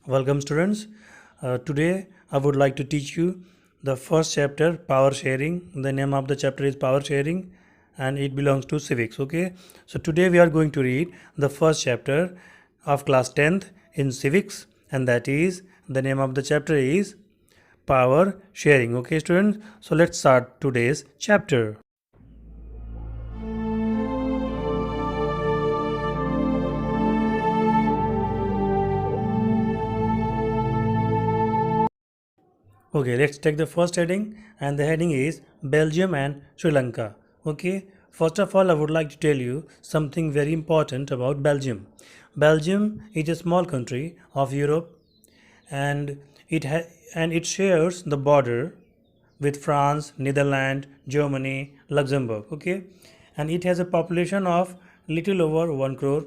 Welcome, students. Today, I would like to teach you the first chapter, power sharing. The name of the chapter is power sharing, and it belongs to civics. Okay, so today we are going to read the first chapter of class 10th in civics, and that is the name of the chapter is power sharing. Okay, students, so let's start today's chapter. Okay, let's take the first heading, and the heading is Belgium and Sri Lanka. Okay, first of all, I would like to tell you something very important about Belgium. Belgium is a small country of Europe, and it shares the border with France, Netherlands, Germany, Luxembourg. Okay, and it has a population of little over 1 crore,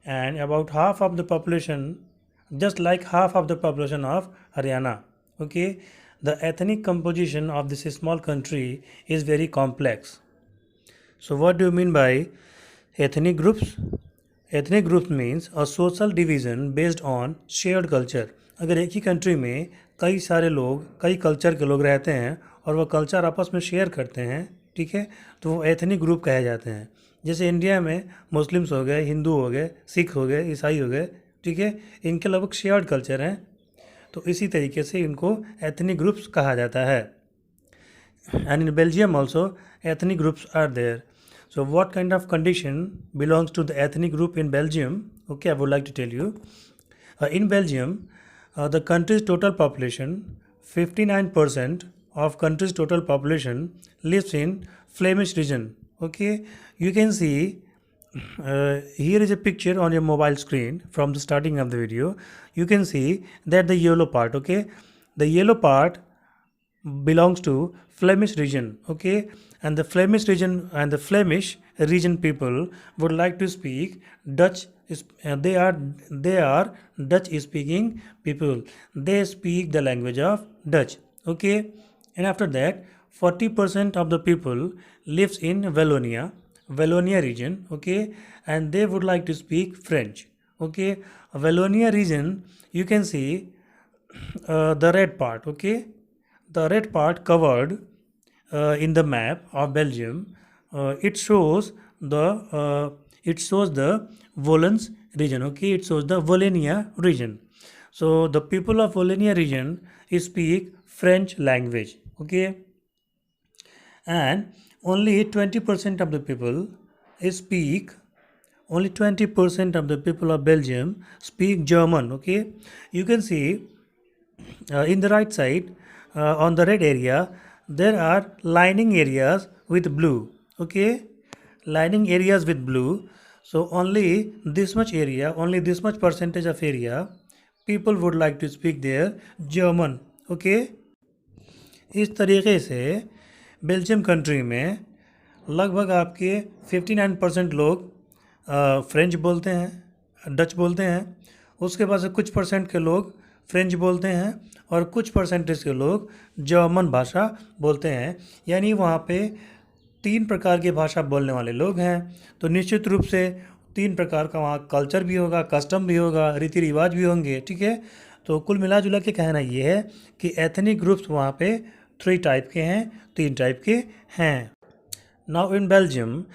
and about half of the population, just like half of the population of Haryana. Okay, the ethnic composition of this small country is very complex. So, what do you mean by ethnic groups? Ethnic group means a social division based on shared culture. अगर एक ही country में कई सारे लोग कई culture के लोग रहते हैं और वो कल्चर आपस में शेयर करते हैं, ठीक है, तो वो एथनिक ग्रुप कहे जाते हैं. जैसे इंडिया में मुस्लिम्स हो गए, हिंदू हो गए, सिख हो गए, ईसाई हो गए, ठीक है, इनके लगभग शेयर्ड कल्चर हैं, तो इसी तरीके से इनको एथनिक ग्रुप्स कहा जाता है. And in Belgium also ethnic groups are there. So what kind of condition belongs to the ethnic group in Belgium? Okay, I would like to tell you. In Belgium, the country's total population, 59% of country's total population lives in Flemish region. Okay, you can see here is a picture on your mobile screen from the starting of the video. You can see that the yellow part, okay, the yellow part belongs to Flemish region. Okay, and the Flemish region people would like to speak Dutch. They are Dutch speaking people. They speak the language of Dutch. Okay, and after that 40% of the people lives in Wallonia region. Okay, and they would like to speak French. Okay, Wallonia region, you can see the red part. Okay, the red part covered in the map of Belgium. It shows the Volens region. Okay, it shows the Wallonia region. So the people of Wallonia region speak French language. Okay, and only 20% of the people speak. Only 20% of the people of Belgium speak German. Okay, you can see in the right side, on the red area, there are lining areas with blue. Okay, lining areas with blue. So only this much area, only this much percentage of area, people would like to speak their German. Okay, इस तरीके से Belgium country में लगभग आपके 59% लोग French बोलते हैं, Dutch बोलते हैं. उसके बाद से कुछ परसेंट के लोग फ्रेंच बोलते हैं और कुछ परसेंटेज के लोग जर्मन भाषा बोलते हैं. यानी वहाँ पे 3 प्रकार की भाषा बोलने वाले लोग हैं. तो निश्चित रूप से 3 प्रकार का वहाँ कल्चर भी होगा, कस्टम भी होगा, रीति रिवाज भी होंगे. ठीक है, तो कुल मिला जुला के कहना ये है कि एथनिक ग्रुप्स वहाँ पे 3 टाइप के हैं, 3 टाइप के हैं. Now in Belgium,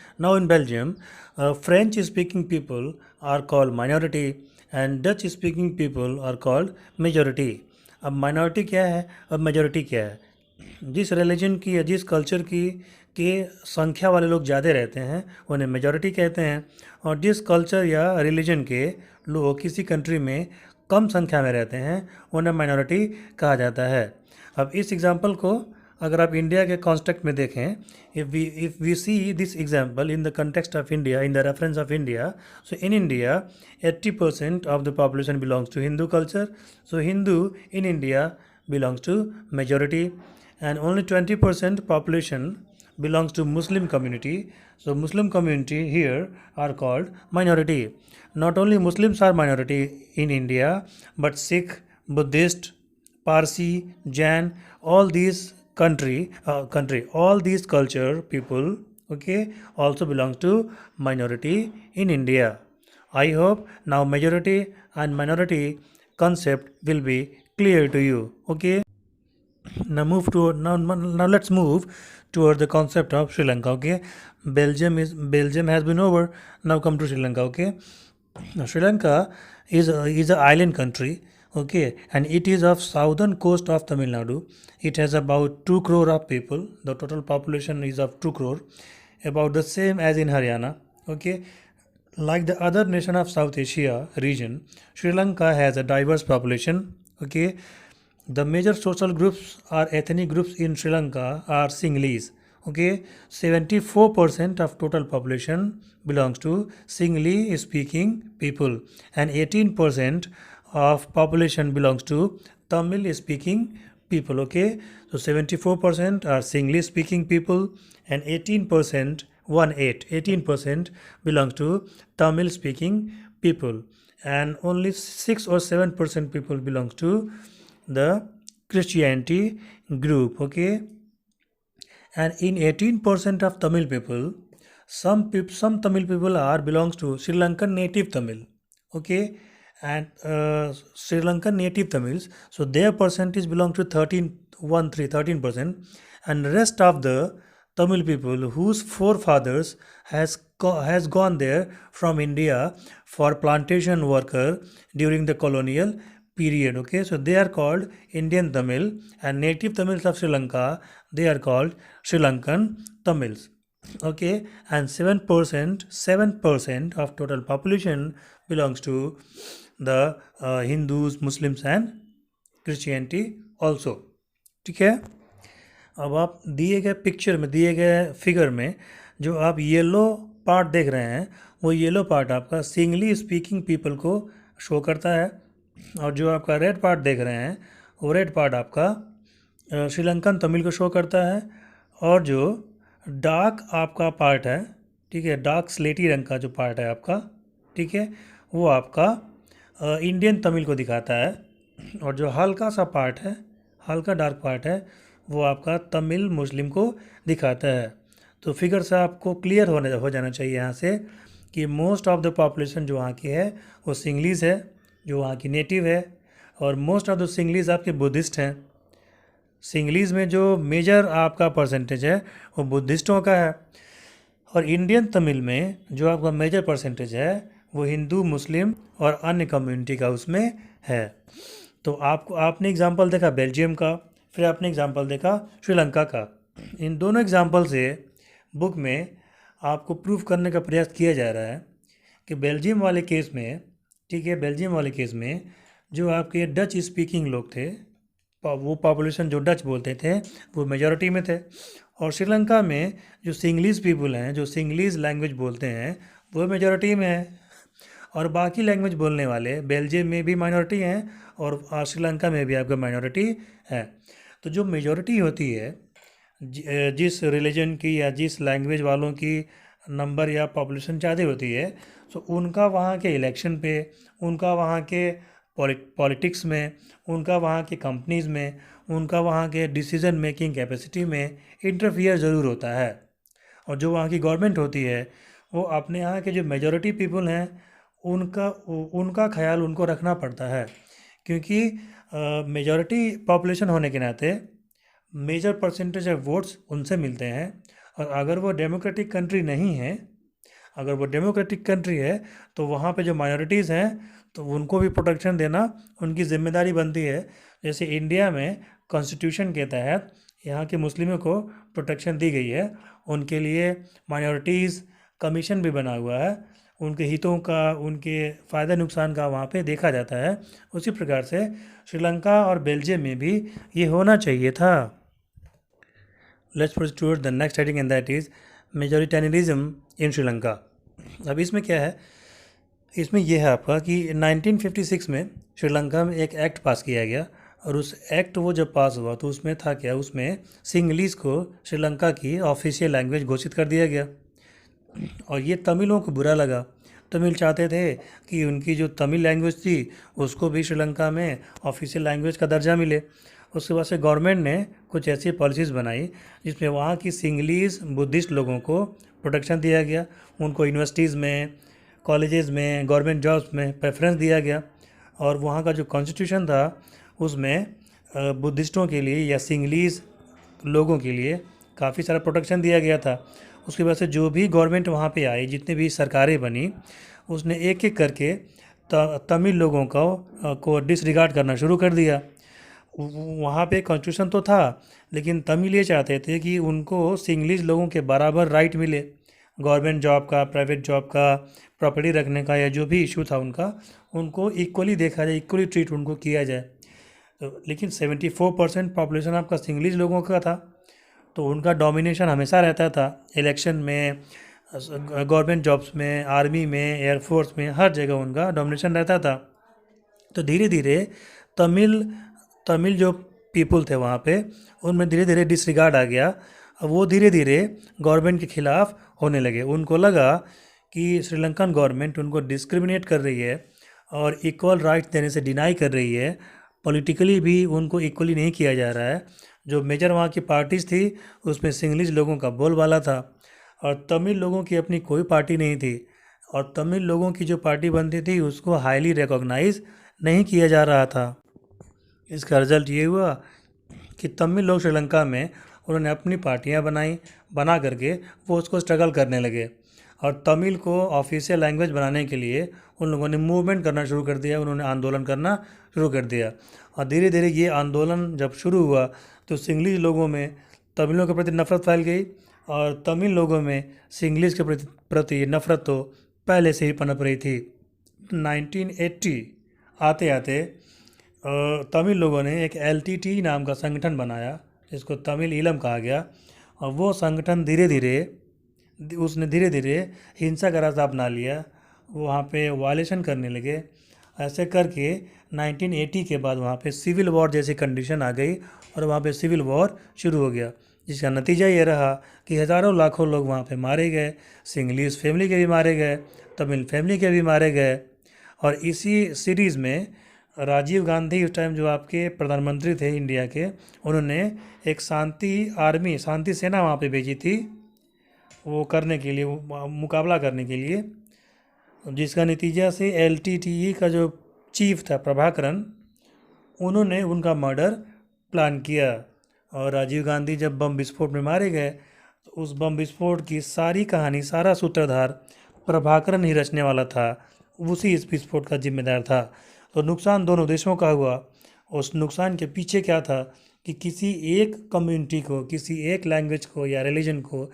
French speaking people are called minority and Dutch speaking people are called majority. अब माइनॉरिटी क्या है, अब मेजॉरिटी क्या है? जिस रिलीजन की या जिस कल्चर की के संख्या वाले लोग ज़्यादा रहते हैं उन्हें मेजॉरिटी कहते हैं, और जिस कल्चर या रिलीजन के लोग किसी कंट्री में कम संख्या में रहते हैं उन्हें माइनॉरिटी कहा जाता है. अब इस एग्जांपल को अगर आप इंडिया के कॉन्टेक्स्ट में देखें, if we see this example in the context of India, in the reference of India, so in India 80% of the population belongs to Hindu culture. So Hindu in India belongs to majority, and only 20% population belongs to Muslim community. So Muslim community here are called minority. Not only Muslims are minority in India, but Sikh, Buddhist, Parsi, Jain, all these all these culture people, okay, also belongs to minority in India. I hope now majority and minority concept will be clear to you. Okay. Now let's move toward the concept of Sri Lanka. Okay. Belgium has been over. Now come to Sri Lanka. Okay. Now, Sri Lanka is an island country, okay, and it is of southern coast of Tamil Nadu. It has about 2 crore of people. The total population is of 2 crore, about the same as in Haryana, okay. Like the other nation of South Asia region, Sri Lanka has a diverse population, okay. The major social groups or ethnic groups in Sri Lanka are Sinhalese. Okay, 74% of total population belongs to Sinhalese speaking people, and 18% of population belongs to Tamil speaking people. Okay, so 74% are Sinhalese speaking people, and 18% 18% belongs to Tamil speaking people, and only 6 or 7% people belongs to the Christianity group. Okay, and in 18% of Tamil people, some Tamil people are belongs to Sri Lankan native Tamil. Okay, and Sri Lankan native Tamils, so their percentage belong to 13%, and rest of the Tamil people whose forefathers has gone there from India for plantation worker during the colonial period. Okay, so they are called Indian Tamil, and native Tamils of Sri Lanka, they are called Sri Lankan Tamils. Okay, and 7% of total population belongs to the Hindus, Muslims and Christianity also. ठीक है, अब आप दिए गए picture में, दिए गए figure में जो आप येलो पार्ट देख रहे हैं, वो येलो पार्ट आपका सिंगली स्पीकिंग पीपल को शो करता है, और जो आपका रेड पार्ट देख रहे हैं वो रेड पार्ट आपका श्रीलंकन तमिल को शो करता है, और जो डार्क आपका पार्ट है, ठीक है, डार्क स्लेटी रंग का जो पार्ट है आपका, ठीक है, वो आपका इंडियन तमिल को दिखाता है, और जो हल्का सा पार्ट है, हल्का डार्क पार्ट है, वो आपका तमिल मुस्लिम को दिखाता है। तो फिगर से आपको क्लियर हो जाना चाहिए यहाँ से कि मोस्ट ऑफ द पॉपुलेशन जो वहाँ की है वो सिंगलीज है, जो वहाँ की नेटिव है, और मोस्ट ऑफ द सिंगलीज आपके बुद्धिस्ट हैं। सिंगलीज में जो मेजर आपका परसेंटेज है वो बुद्धिस्टों का है, और इंडियन तमिल में जो आपका मेजर परसेंटेज है वो हिंदू, मुस्लिम और अन्य कम्युनिटी का उसमें है। तो आपने एग्जांपल देखा बेल्जियम का, फिर आपने एग्जांपल देखा श्रीलंका का। इन दोनों एग्जांपल से बुक में आपको प्रूफ करने का प्रयास किया जा रहा है कि बेल्जियम वाले केस में, ठीक है, बेल्जियम वाले केस में जो आपके डच स्पीकिंग लोग थे, वो पॉपुलेशन जो डच बोलते थे वो मेजॉरिटी में थे, और श्रीलंका में जो सिंगलीज पीपल हैं, जो सिंगलीज लैंग्वेज बोलते हैं, वो मेजॉरिटी में है, और बाकी लैंग्वेज बोलने वाले बेल्जियम में भी माइनॉरिटी हैं और श्रीलंका में भी आपका माइनॉरिटी है। तो जो मेजॉरिटी होती है जिस रिलीजन की या जिस लैंग्वेज वालों की नंबर या पॉपुलेशन ज़्यादा होती है, तो उनका वहाँ के इलेक्शन पे, उनका वहाँ के पॉलिटिक्स में, उनका वहाँ के कंपनीज़ में, उनका वहाँ के डिसीजन मेकिंग कैपेसिटी में इंटरफियर ज़रूर होता है। और जो वहाँ की गवर्नमेंट होती है वो अपने यहाँ के जो मेजॉरिटी पीपल हैं उनका ख्याल उनको रखना पड़ता है, क्योंकि मेजॉरिटी पॉपुलेशन होने के नाते मेजर परसेंटेज ऑफ वोट्स उनसे मिलते हैं, और अगर वो डेमोक्रेटिक कंट्री नहीं है, अगर वो डेमोक्रेटिक कंट्री है तो वहाँ पे जो माइनॉरिटीज़ हैं तो उनको भी प्रोटेक्शन देना उनकी जिम्मेदारी बनती है। जैसे इंडिया में कॉन्स्टिट्यूशन के तहत यहाँ के मुस्लिमों को प्रोटेक्शन दी गई है, उनके लिए माइनॉरिटीज़ कमीशन भी बना हुआ है, उनके हितों का, उनके फ़ायदा नुकसान का वहाँ पे देखा जाता है। उसी प्रकार से श्रीलंका और बेल्जियम में भी ये होना चाहिए था। Let's proceed towards the next heading and that is majoritarianism in Sri Lanka. अब इसमें क्या है, इसमें यह है आपका कि 1956 में श्रीलंका में एक एक्ट पास किया गया, और उस एक्ट वो जब पास हुआ तो उसमें था क्या, उसमें सिंगलीज को श्रीलंका की ऑफिशियल लैंग्वेज घोषित कर दिया गया, और ये तमिलों को बुरा लगा। तमिल चाहते थे कि उनकी जो तमिल लैंग्वेज थी उसको भी श्रीलंका में ऑफिशियल लैंग्वेज का दर्जा मिले। उसके बाद से गवर्नमेंट ने कुछ ऐसी पॉलिसीज़ बनाई जिसमें वहाँ की सिंगलीज बुद्धिस्ट लोगों को प्रोटेक्शन दिया गया, उनको यूनिवर्सिटीज़ में, कॉलेजेस में, गवर्नमेंट जॉब्स में प्रेफरेंस दिया गया, और वहाँ का जो कॉन्स्टिट्यूशन था उसमें बुद्धिस्टों के लिए या सिंगलीज लोगों के लिए काफ़ी सारा प्रोटेक्शन दिया गया था। उसकी वजह से जो भी गवर्नमेंट वहाँ पे आई, जितने भी सरकारें बनी, उसने एक एक करके तमिल लोगों को डिसरिगार्ड करना शुरू कर दिया। वहाँ पे कॉन्स्टिट्यूशन तो था, लेकिन तमिल ये चाहते थे कि उनको सिंगलीज लोगों के बराबर राइट मिले, गवर्नमेंट जॉब का, प्राइवेट जॉब का, प्रॉपर्टी रखने का, या जो भी इशू था उनका, उनको इक्वली देखा जाए, इक्वली ट्रीट उनको किया जाए। तो लेकिन 74% पॉपुलेशन आपका सिंगलीज लोगों का था, तो उनका डोमिनेशन हमेशा रहता था इलेक्शन में, गवर्नमेंट जॉब्स में, आर्मी में, एयरफोर्स में, हर जगह उनका डोमिनेशन रहता था। तो धीरे धीरे तमिल तमिल जो पीपल थे वहाँ पे, उनमें धीरे धीरे डिसरिगार्ड आ गया। अब वो धीरे धीरे गवर्नमेंट के खिलाफ होने लगे। उनको लगा कि श्रीलंकन गवर्नमेंट उनको डिस्क्रिमिनेट कर रही है और इक्वल राइट देने से डिनाई कर रही है, पॉलिटिकली भी उनको इक्वली नहीं किया जा रहा है। जो मेजर वहाँ की पार्टीज़ थी उसमें सिंगलिश लोगों का बोलबाला था, और तमिल लोगों की अपनी कोई पार्टी नहीं थी, और तमिल लोगों की जो पार्टी बनती थी उसको हाईली रिकॉग्नाइज नहीं किया जा रहा था। इसका रिजल्ट ये हुआ कि तमिल लोग श्रीलंका में उन्होंने अपनी पार्टियां बनाई, बना करके वो उसको स्ट्रगल करने लगे, और तमिल को ऑफिशियल लैंग्वेज बनाने के लिए उन लोगों ने मूवमेंट करना शुरू कर दिया, उन्होंने आंदोलन करना शुरू कर दिया। और धीरे धीरे ये आंदोलन जब शुरू हुआ तो सिंगलिश लोगों में तमिलों के प्रति नफरत फैल गई, और तमिल लोगों में सिंगलिश के प्रति नफरत तो पहले से ही पनप रही थी। 1980 आते आते तमिल लोगों ने एक एलटीटी नाम का संगठन बनाया, जिसको तमिल ईलम कहा गया, और वो संगठन धीरे धीरे हिंसा का रास्ता अपना लिया। वहाँ पे वायलेशन करने लगे। ऐसे करके 1980 के बाद वहाँ पे सिविल वॉर जैसी कंडीशन आ गई, और वहाँ पे सिविल वॉर शुरू हो गया, जिसका नतीजा ये रहा कि हज़ारों लाखों लोग वहाँ पे मारे गए। सिंगलिश फैमिली के भी मारे गए, तमिल फैमिली के भी मारे गए। और इसी सीरीज़ में राजीव गांधी उस टाइम जो आपके प्रधानमंत्री थे इंडिया के, उन्होंने एक शांति सेना वहाँ पे भेजी थी, वो करने के लिए, मुकाबला करने के लिए, जिसका नतीजा से एलटीटीई का जो चीफ था प्रभाकरन, उन्होंने उनका मर्डर प्लान किया। और राजीव गांधी जब बम विस्फोट में मारे गए तो उस बम विस्फोट की सारी कहानी, सारा सूत्रधार प्रभाकरन ही रचने वाला था, उसी इस विस्फोट का जिम्मेदार था। तो नुकसान दोनों देशों का हुआ। उस नुकसान के पीछे क्या था कि किसी एक कम्युनिटी को, किसी एक लैंग्वेज को या रिलीजन को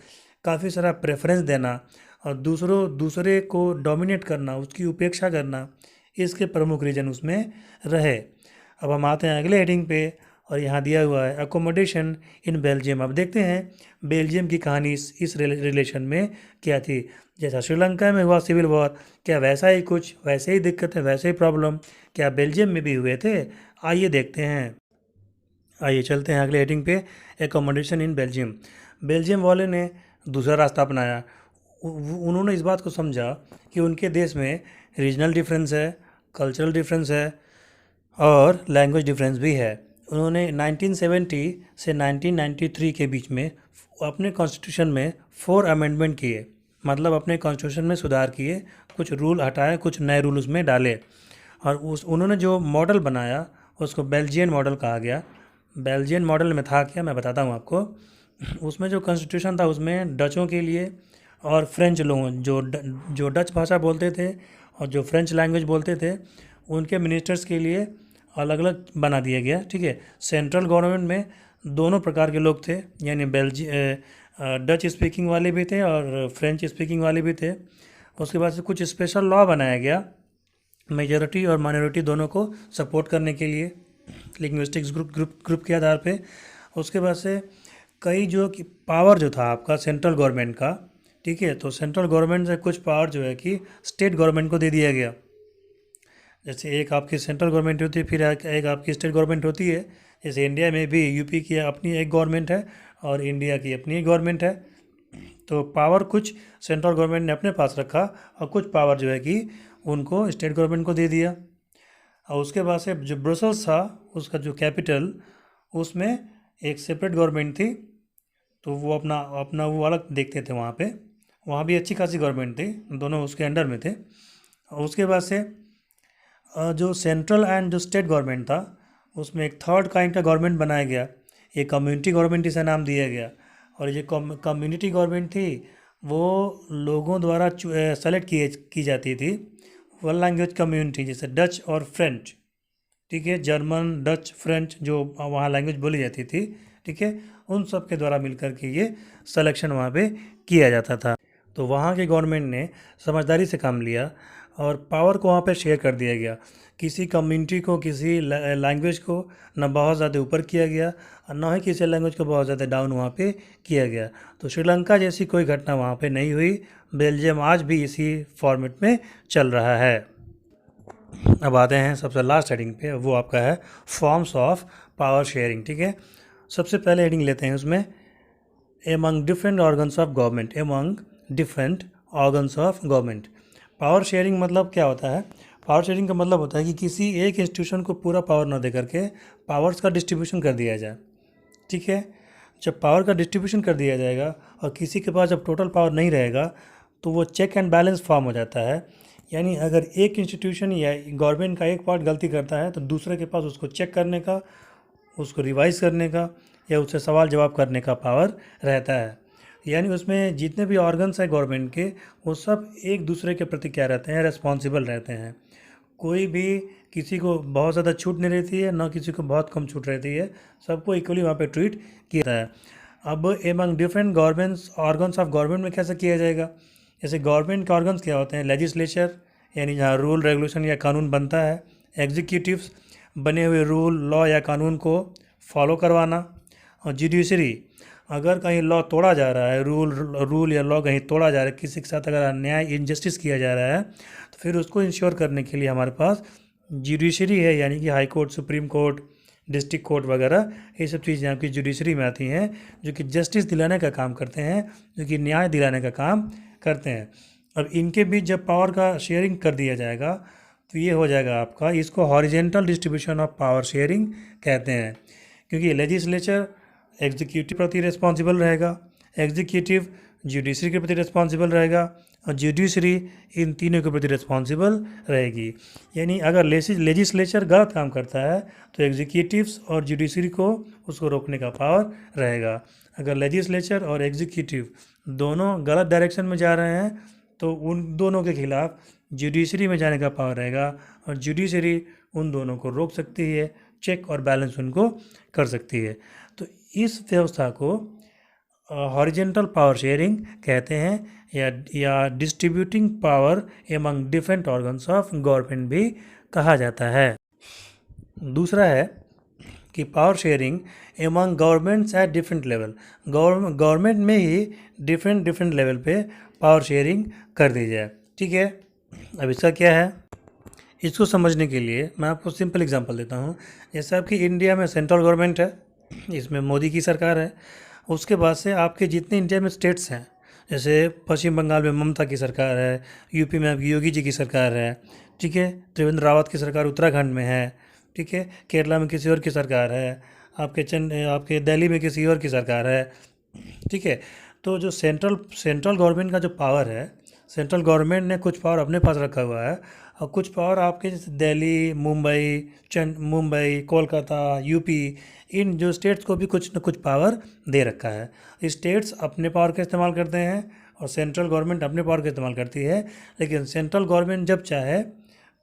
काफ़ी सारा प्रेफरेंस देना और दूसरे को डोमिनेट करना, उसकी उपेक्षा करना, इसके प्रमुख रीजन उसमें रहे। अब हम आते हैं अगले हेडिंग पे, और यहाँ दिया हुआ है अकोमोडेशन इन बेल्जियम। अब देखते हैं बेल्जियम की कहानी इस रिलेशन में क्या थी। जैसा श्रीलंका में हुआ सिविल वॉर, क्या वैसा ही कुछ, वैसे ही दिक्कतें, वैसे ही प्रॉब्लम क्या बेल्जियम में भी हुए थे? आइए देखते हैं। आइए चलते हैं अगले हेडिंग पे, एकोमोडेशन इन बेल्जियम। बेल्जियम वाले ने दूसरा रास्ता अपनाया। उन्होंने इस बात को समझा कि उनके देश में रीजनल डिफरेंस है, कल्चरल डिफरेंस है, और लैंग्वेज डिफरेंस भी है। उन्होंने 1970 से 1993 के बीच में अपने कॉन्स्टिट्यूशन में 4 अमेंडमेंट किए, मतलब अपने कॉन्स्टिट्यूशन में सुधार किए, कुछ रूल हटाए, कुछ नए रूल उसमें डाले, और उन्होंने जो मॉडल बनाया उसको बेल्जियन मॉडल कहा गया। बेल्जियन मॉडल में था क्या, मैं बताता हूँ आपको। उसमें जो कॉन्स्टिट्यूशन था उसमें डचों के लिए और फ्रेंच लोगों जो डच भाषा बोलते थे और जो फ्रेंच लैंग्वेज बोलते थे, उनके मिनिस्टर्स के लिए अलग अलग बना दिया गया। ठीक है, सेंट्रल गवर्नमेंट में दोनों प्रकार के लोग थे, यानी डच स्पीकिंग वाले भी थे और फ्रेंच स्पीकिंग वाले भी थे। उसके बाद से कुछ स्पेशल लॉ बनाया गया मेजॉरिटी और माइनॉरिटी दोनों को सपोर्ट करने के लिए, लिंग्विस्टिक्स ग्रुप के आधार पे। उसके बाद से कई जो कि पावर जो था आपका सेंट्रल गवर्नमेंट का, ठीक है, तो सेंट्रल गवर्नमेंट से कुछ पावर जो है कि स्टेट गवर्नमेंट को दे दिया गया। जैसे एक आपकी सेंट्रल गवर्नमेंट होती है, फिर एक आपकी स्टेट गवर्नमेंट होती है। जैसे इंडिया में भी यूपी की अपनी एक गवर्नमेंट है और इंडिया की अपनी एक गवर्नमेंट है। तो पावर कुछ सेंट्रल गवर्नमेंट ने अपने पास रखा और कुछ पावर जो है कि उनको स्टेट गवर्नमेंट को दे दिया। और उसके बाद से जो ब्रसल्स था, उसका जो कैपिटल, उसमें एक सेपरेट गवर्नमेंट थी, तो वो अपना अपना वो अलग देखते थे वहाँ पे। वहाँ भी अच्छी खासी गवर्नमेंट थी, दोनों उसके अंडर में थे। और उसके बाद से जो सेंट्रल एंड जो स्टेट गवर्नमेंट था उसमें एक थर्ड काइंड का गवर्नमेंट बनाया गया, ये कम्युनिटी गवर्नमेंट इसे नाम दिया गया। और ये कम्युनिटी गवर्नमेंट थी वो लोगों द्वारा सेलेक्ट की जाती थी वन लैंग्वेज कम्युनिटी, जैसे डच और फ्रेंच, ठीक है, जर्मन, डच, फ्रेंच जो वहाँ लैंग्वेज बोली जाती थी, ठीक है, उन सब के द्वारा मिलकर के ये सिलेक्शन वहाँ पे किया जाता था। तो वहाँ के गवर्नमेंट ने समझदारी से काम लिया और पावर को वहाँ पे शेयर कर दिया गया। किसी कम्युनिटी को, किसी लैंग्वेज को न बहुत ज़्यादा ऊपर किया गया और न ही किसी लैंग्वेज को बहुत ज़्यादा डाउन वहाँ पे किया गया। तो श्रीलंका जैसी कोई घटना वहाँ पे नहीं हुई। बेल्जियम आज भी इसी फॉर्मेट में चल रहा है। अब आते हैं सबसे लास्ट हेडिंग पे, वो आपका है फॉर्म्स ऑफ पावर शेयरिंग, ठीक है। सबसे पहले हेडिंग लेते हैं उसमें among different organs of government, among different organs of government. Power sharing मतलब क्या होता है? पावर शेयरिंग का मतलब होता है कि किसी एक इंस्टीट्यूशन को पूरा पावर न दे करके पावर्स का डिस्ट्रीब्यूशन कर दिया जाए, ठीक है। जब पावर का डिस्ट्रीब्यूशन कर दिया जाएगा और किसी के पास जब टोटल पावर नहीं रहेगा तो वो चेक एंड बैलेंस फॉर्म हो जाता है। यानी अगर एक इंस्टीट्यूशन या गवर्नमेंट का एक पार्ट गलती करता है तो दूसरे के पास उसको चेक करने का, उसको रिवाइज करने का या उससे सवाल जवाब करने का पावर रहता है। यानी उसमें जितने भी ऑर्गन्स हैं गवर्नमेंट के वो सब एक दूसरे के प्रति क्या रहते हैं, रेस्पॉन्सिबल रहते हैं। कोई भी किसी को बहुत ज़्यादा छूट नहीं रहती है, ना किसी को बहुत कम छूट रहती है, सबको इक्वली वहाँ पे ट्रीट किया जाता है। अब among different governments organs of government में कैसे किया जाएगा? जैसे गवर्नमेंट के ऑर्गन्स क्या होते हैं? लेजिस्लेचर, यानी जहाँ रूल रेगुलेशन या कानून बनता है। एग्जीक्यूटिव्स, बने हुए रूल लॉ या कानून को फॉलो करवाना। और जुडिशरी, अगर कहीं लॉ तोड़ा जा रहा है, रूल या लॉ कहीं तोड़ा जा रहा है, किसी के साथ अगर अन्याय इनजस्टिस किया जा रहा है तो फिर उसको इंश्योर करने के लिए हमारे पास जुडिशरी है, यानी कि high court, supreme court, district court वगैरह, ये सब चीज़ यहाँ की जुडिशरी में आती हैं, जो कि जस्टिस दिलाने का काम करते हैं, जो कि न्याय दिलाने का काम करते हैं। अब इनके बीच जब पावर का शेयरिंग कर दिया जाएगा तो ये हो जाएगा आपका, इसको horizontal distribution of power sharing कहते हैं। क्योंकि लेजिस्लेचर एग्जीक्यूटिव प्रति रिस्पॉन्सिबल रहेगा, एग्जीक्यूटिव जुडिशरी के प्रति रिस्पॉन्सिबल रहेगा और जुडिशरी इन तीनों के प्रति रिस्पॉन्सिबल रहेगी। यानी अगर लेजिस्लेचर गलत काम करता है तो एग्जीक्यूटिव्स और जुडिशरी को उसको रोकने का पावर रहेगा। अगर लेजिस्लेचर और एग्जीक्यूटिव दोनों गलत डायरेक्शन में जा रहे हैं तो उन दोनों के खिलाफ जुडिशरी में जाने का पावर रहेगा और जुडिशरी उन दोनों को रोक सकती है, चेक और बैलेंस उनको कर सकती है। तो इस व्यवस्था को हॉरिजेंटल पावर शेयरिंग कहते हैं या distributing power among different organs of government भी कहा जाता है। दूसरा है कि power sharing among governments at different level, government में ही डिफरेंट लेवल पे पावर शेयरिंग कर दी जाए, ठीक है। अब इसका क्या है, इसको समझने के लिए मैं आपको सिंपल एग्जांपल देता हूँ। जैसे आपकी इंडिया में सेंट्रल गवर्नमेंट है, इसमें मोदी की सरकार है। उसके बाद से आपके जितने इंडिया में स्टेट्स हैं, जैसे पश्चिम बंगाल में ममता की सरकार है, यूपी में आपकी योगी जी की सरकार है, ठीक है, त्रिवेंद्र रावत की सरकार उत्तराखंड में है, ठीक है, केरला में किसी और की सरकार है, आपके दिल्ली में किसी और की सरकार है, ठीक है। तो जो सेंट्रल गवर्नमेंट का जो पावर है, सेंट्रल गवर्नमेंट ने कुछ पावर अपने पास रखा हुआ है और कुछ पावर आपके जैसे दिल्ली, मुंबई, कोलकाता, यूपी, इन जो स्टेट्स को भी कुछ न कुछ पावर दे रखा है। स्टेट्स अपने पावर का इस्तेमाल करते हैं और सेंट्रल गवर्नमेंट अपने पावर का इस्तेमाल करती है। लेकिन सेंट्रल गवर्नमेंट जब चाहे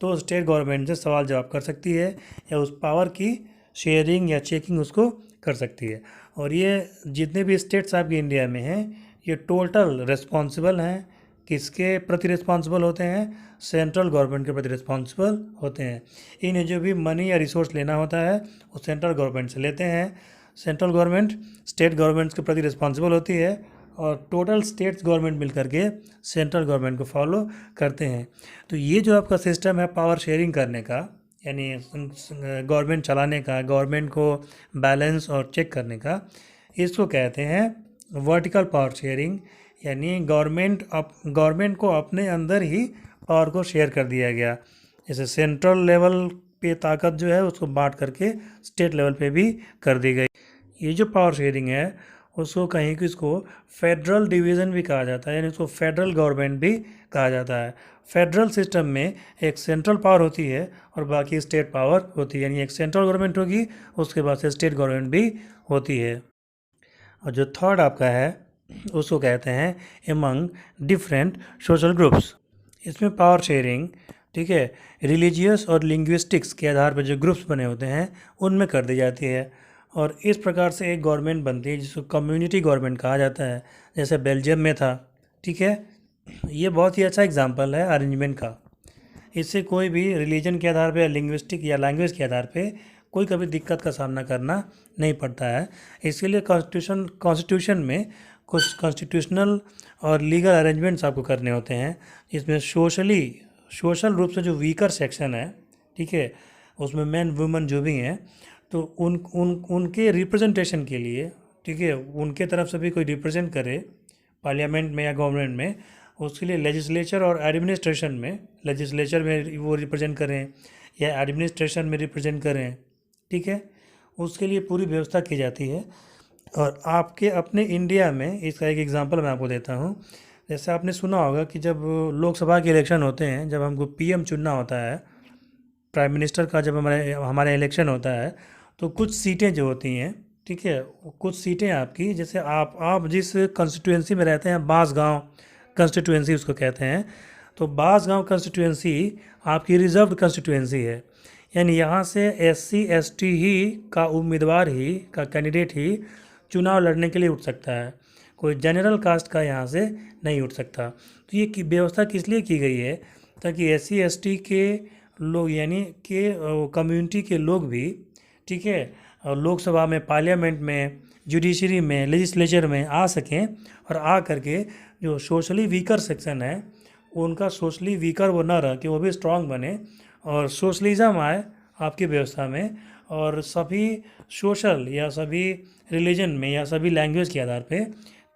तो स्टेट गवर्नमेंट से सवाल जवाब कर सकती है या उस पावर की शेयरिंग या चेकिंग उसको कर सकती है। और ये जितने भी स्टेट्स आपके इंडिया में हैं ये टोटल रिस्पॉन्सिबल हैं, किसके प्रति रिस्पॉन्सिबल होते हैं? सेंट्रल गवर्नमेंट के प्रति रिस्पॉन्सिबल होते हैं। इन्हें जो भी मनी या रिसोर्स लेना होता है वो सेंट्रल गवर्नमेंट से लेते हैं। सेंट्रल गवर्नमेंट स्टेट गवर्नमेंट्स के प्रति रिस्पॉन्सिबल होती है और टोटल स्टेट्स गवर्नमेंट मिल करके सेंट्रल गवर्नमेंट को फॉलो करते हैं। तो ये जो आपका सिस्टम है पावर शेयरिंग करने का, यानी गवर्नमेंट चलाने का, गवर्नमेंट को बैलेंस और चेक करने का, इसको कहते हैं वर्टिकल पावर शेयरिंग। यानी गवर्नमेंट को अपने अंदर ही पावर को शेयर कर दिया गया। जैसे सेंट्रल लेवल पे ताकत जो है उसको बांट करके स्टेट लेवल पे भी कर दी गई। ये जो पावर शेयरिंग है उसको कहीं कि इसको फेडरल डिवीज़न भी कहा जाता है, यानी उसको फेडरल गवर्नमेंट भी कहा जाता है। फेडरल सिस्टम में एक सेंट्रल पावर होती है और बाकी स्टेट पावर होती है, यानी एक सेंट्रल गवर्नमेंट होगी, उसके बाद से स्टेट गवर्नमेंट भी होती है। और जो थर्ड आपका है उसको कहते हैं एमंग डिफरेंट सोशल ग्रुप्स। इसमें पावर शेयरिंग, ठीक है, रिलीजियस और लिंग्विस्टिक्स के आधार पर जो ग्रुप्स बने होते हैं उनमें कर दी जाती है। और इस प्रकार से एक गवर्नमेंट बनती है जिसको कम्युनिटी गवर्नमेंट कहा जाता है, जैसे बेल्जियम में था। ठीक है, ये बहुत ही अच्छा एग्जांपल है अरेंजमेंट का। इससे कोई भी रिलीजन के आधार पे, लिंग्विस्टिक या लैंग्वेज के आधार पे कोई कभी दिक्कत का सामना करना नहीं पड़ता है। इसके लिए कॉन्स्टिट्यूशन में कुछ कॉन्स्टिट्यूशनल और लीगल अरेंजमेंट्स आपको करने होते हैं, जिसमें सोशल रूप से जो वीकर सेक्शन है, ठीक है, उसमें मैन वुमेन जो भी हैं, तो उनके रिप्रेजेंटेशन के लिए, ठीक है, उनके तरफ से भी कोई रिप्रेजेंट करे पार्लियामेंट में या गवर्नमेंट में, उसके लिए लेजिस्लेचर और एडमिनिस्ट्रेशन में, लेजिस्लेचर में वो रिप्रेजेंट करें या एडमिनिस्ट्रेशन में रिप्रेजेंट करें, ठीक है, उसके लिए पूरी व्यवस्था की जाती है। और आपके अपने इंडिया में इसका एक एग्जांपल मैं आपको देता हूँ। जैसे आपने सुना होगा कि जब लोकसभा के इलेक्शन होते हैं, जब हमको पीएम चुनना होता है, प्राइम मिनिस्टर का जब हमारे इलेक्शन होता है, तो कुछ सीटें जो होती हैं, ठीक है, कुछ सीटें आपकी, जैसे आप जिस कंस्टिट्यूएंसी में रहते हैं, बांसगांव कंस्टिट्यूएंसी उसको कहते हैं, तो बांसगांव कंस्टिट्यूएंसी आपकी रिजर्व्ड कंस्टिट्यूएंसी है। यानी यहाँ से एससी एसटी ही का उम्मीदवार ही का कैंडिडेट ही चुनाव लड़ने के लिए उठ सकता है, कोई जनरल कास्ट का यहाँ से नहीं उठ सकता। तो ये व्यवस्था किस लिए की गई है, ताकि एससी एसटी के लोग, यानी कि कम्युनिटी के लोग भी, ठीक है, लोकसभा में, पार्लियामेंट में, जुडिशरी में, लेजिस्लेचर में आ सकें और आ करके जो सोशली वीकर सेक्शन है उनका सोशली वीकर वो ना रह कि वो भी स्ट्रांग बने और सोशलिज्म आए आपकी व्यवस्था में, और सभी सोशल या सभी रिलीजन में या सभी लैंग्वेज के आधार पे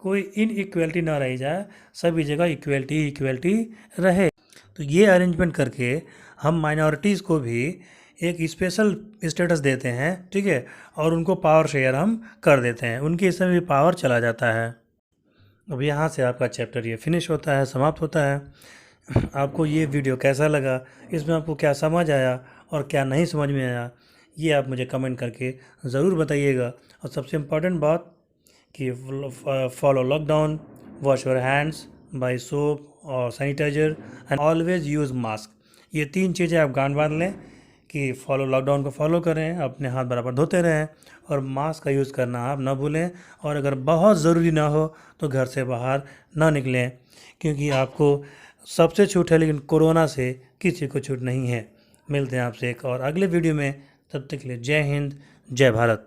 कोई इनइक्वलिटी ना रह जाए, सभी जगह इक्वलिटी रहे। तो ये अरेंजमेंट करके हम माइनॉरिटीज़ को भी एक स्पेशल स्टेटस देते हैं, ठीक है, और उनको पावर शेयर हम कर देते हैं, उनके हिस्से में भी पावर चला जाता है। अब यहाँ से आपका चैप्टर ये फिनिश होता है, समाप्त होता है। आपको ये वीडियो कैसा लगा, इसमें आपको क्या समझ आया और क्या नहीं समझ में आया, ये आप मुझे कमेंट करके ज़रूर बताइएगा। और सबसे इम्पॉर्टेंट बात कि follow lockdown, wash your hands by soap और sanitizer and always use mask. ये 3 चीज़ें आप गांठ बांध लें कि फॉलो लॉकडाउन को फॉलो करें, अपने हाथ बराबर धोते रहें और मास्क का यूज़ करना आप ना भूलें। और अगर बहुत ज़रूरी ना हो तो घर से बाहर ना निकलें, क्योंकि आपको सबसे छूट है, लेकिन कोरोना से किसी को छूट नहीं है। मिलते हैं आपसे एक और अगले वीडियो में, तब तक के लिए जय हिंद, जय भारत।